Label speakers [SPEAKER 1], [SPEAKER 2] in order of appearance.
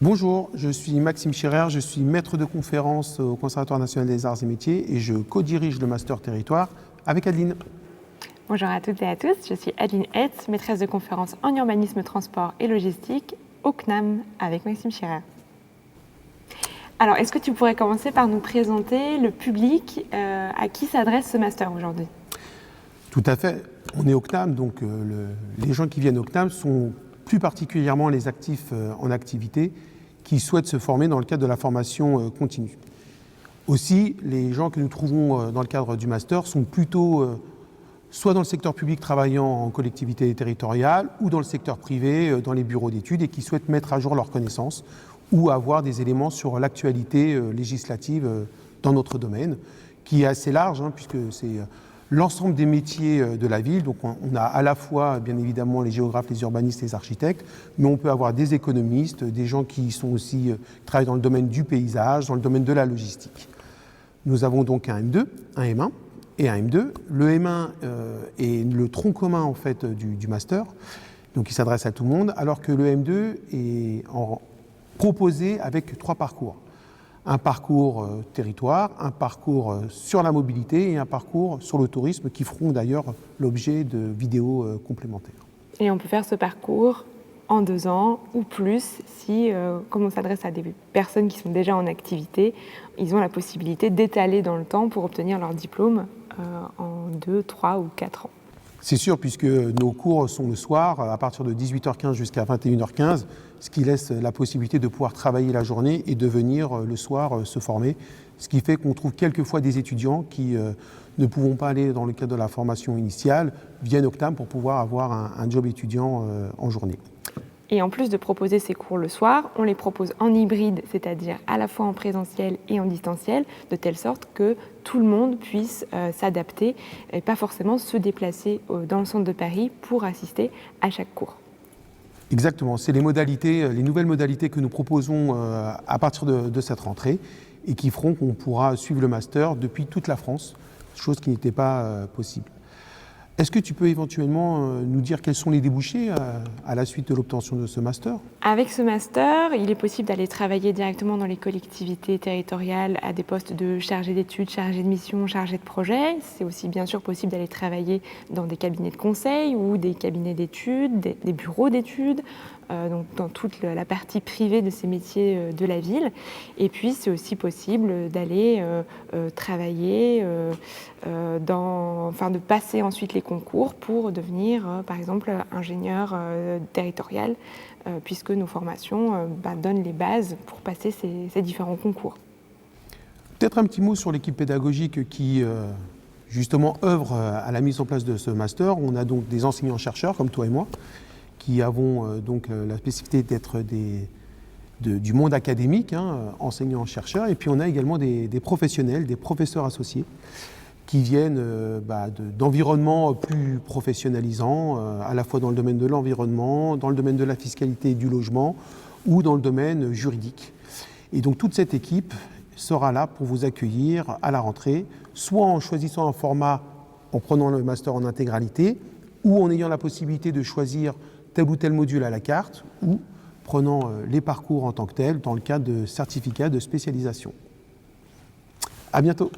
[SPEAKER 1] Bonjour, je suis Maxime Schirer, je suis maître de conférence au Conservatoire national des arts et métiers et je co-dirige le Master Territoire avec Adeline.
[SPEAKER 2] Bonjour à toutes et à tous, je suis Adeline Hetz, maîtresse de conférence en urbanisme, transport et logistique au CNAM avec Maxime Schirer. Alors, est-ce que tu pourrais commencer par nous présenter le public à qui s'adresse ce master aujourd'hui?
[SPEAKER 1] Tout à fait, on est au CNAM, donc les gens qui viennent au CNAM sont plus particulièrement les actifs en activité qui souhaitent se former dans le cadre de la formation continue. Aussi, les gens que nous trouvons dans le cadre du master sont plutôt soit dans le secteur public travaillant en collectivité territoriale ou dans le secteur privé, dans les bureaux d'études et qui souhaitent mettre à jour leurs connaissances ou avoir des éléments sur l'actualité législative dans notre domaine, qui est assez large, puisque c'est l'ensemble des métiers de la ville. Donc on a à la fois, bien évidemment, les géographes, les urbanistes, les architectes, mais on peut avoir des économistes, des gens qui sont aussi, travaillent dans le domaine du paysage, dans le domaine de la logistique. Nous avons donc un M2, un M1 et un M2. Le M1 est le tronc commun en fait du master, donc il s'adresse à tout le monde, alors que le M2 est proposé avec 3 parcours. Un parcours territoire, un parcours sur la mobilité et un parcours sur le tourisme qui feront d'ailleurs l'objet de vidéos complémentaires.
[SPEAKER 2] Et on peut faire ce parcours en 2 ans ou plus si, comme on s'adresse à des personnes qui sont déjà en activité, ils ont la possibilité d'étaler dans le temps pour obtenir leur diplôme en 2, 3 ou 4 ans.
[SPEAKER 1] C'est sûr, puisque nos cours sont le soir, à partir de 18h15 jusqu'à 21h15, ce qui laisse la possibilité de pouvoir travailler la journée et de venir le soir se former. Ce qui fait qu'on trouve quelquefois des étudiants qui ne pouvant pas aller dans le cadre de la formation initiale, viennent au CNAM pour pouvoir avoir un job étudiant en journée.
[SPEAKER 2] Et en plus de proposer ces cours le soir, on les propose en hybride, c'est-à-dire à la fois en présentiel et en distanciel, de telle sorte que tout le monde puisse s'adapter et pas forcément se déplacer dans le centre de Paris pour assister à chaque cours.
[SPEAKER 1] Exactement, c'est les nouvelles modalités que nous proposons à partir de cette rentrée et qui feront qu'on pourra suivre le master depuis toute la France, chose qui n'était pas possible. Est-ce que tu peux éventuellement nous dire quels sont les débouchés à la suite de l'obtention de ce master?
[SPEAKER 2] Avec ce master, il est possible d'aller travailler directement dans les collectivités territoriales à des postes de chargé d'études, chargé de mission, chargé de projet. C'est aussi bien sûr possible d'aller travailler dans des cabinets de conseil ou des cabinets d'études, des bureaux d'études, donc dans toute la partie privée de ces métiers de la ville. Et puis c'est aussi possible d'aller travailler, de passer ensuite les concours pour devenir par exemple ingénieur territorial, puisque nos formations donnent les bases pour passer ces différents concours.
[SPEAKER 1] Peut-être un petit mot sur l'équipe pédagogique qui justement œuvre à la mise en place de ce master. On a donc des enseignants-chercheurs comme toi et moi qui avons donc la spécificité d'être du monde académique, enseignants-chercheurs, et puis on a également des professionnels, des professeurs associés qui viennent d'environnements plus professionnalisants, à la fois dans le domaine de l'environnement, dans le domaine de la fiscalité et du logement, ou dans le domaine juridique. Et donc toute cette équipe sera là pour vous accueillir à la rentrée, soit en choisissant un format en prenant le master en intégralité, ou en ayant la possibilité de choisir tel ou tel module à la carte, ou prenant les parcours en tant que tels dans le cadre de certificats de spécialisation. À bientôt.